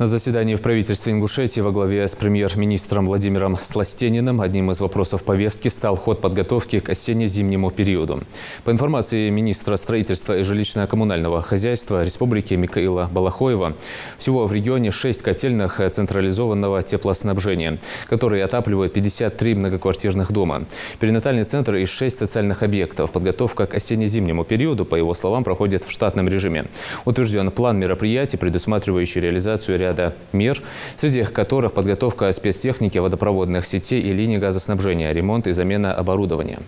На заседании в правительстве Ингушетии во главе с премьер-министром Владимиром Сластениным одним из вопросов повестки стал ход подготовки к осенне-зимнему периоду. По информации министра строительства и жилищно-коммунального хозяйства Республики Микаила Балахоева, всего в регионе 6 котельных централизованного теплоснабжения, которые отапливают 53 многоквартирных дома. Перинатальный центр и 6 социальных объектов. Подготовка к осенне-зимнему периоду, по его словам, проходит в штатном режиме. Утвержден план мероприятий, предусматривающий реализацию ряда мер, среди которых подготовка спецтехники водопроводных сетей и линий газоснабжения, ремонт и замена оборудования.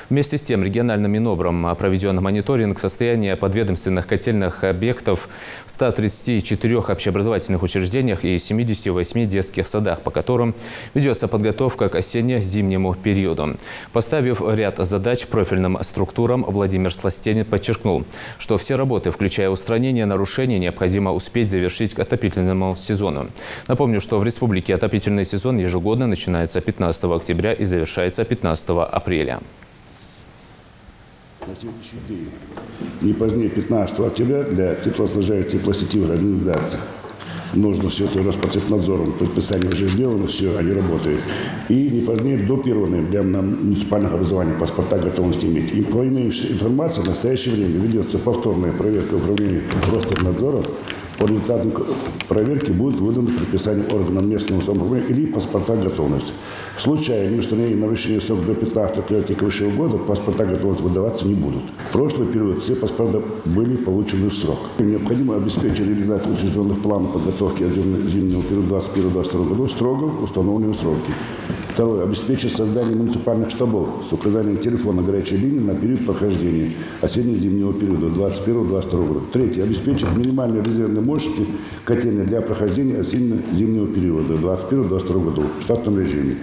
Вместе с тем, региональным Минобром проведен мониторинг состояния подведомственных котельных объектов в 134 общеобразовательных учреждениях и 78 детских садах, по которым ведется подготовка к осенне-зимнему периоду. Поставив ряд задач профильным структурам, Владимир Сластенин подчеркнул, что все работы, включая устранение нарушений, необходимо успеть завершить к отопительному сезону. Напомню, что в республике отопительный сезон ежегодно начинается 15 октября и завершается 15 апреля. На сегодняшний день, не позднее 15 октября, для теплоснабжающих теплосетевых организаций нужно все это Роспотребнадзором, предписание уже сделано, все, они работают. И не позднее до 1 ноября на муниципальных образованиях паспорта готовности иметь. И по имеющейся информации в настоящее время ведется повторная проверка управления Роспотребнадзора. По результатам проверки будет выдано предписание органам местного самоуправления или паспорта готовности. В случае неустранения нарушения срока до 15 апреля текущего года паспорта готовности выдаваться не будут. В прошлый период все паспорта были получены в срок. Необходимо обеспечить реализацию учрежденных планов подготовки зимнего периода 2021-2022 года строго в установленные сроки. Второе. Обеспечить создание муниципальных штабов с указанием телефона горячей линии на период прохождения осенне-зимнего периода 2021-2022 года. Третье. Обеспечить минимальные резервные мощности котельной для прохождения осенне-зимнего периода 2021-2022 года в штатном режиме.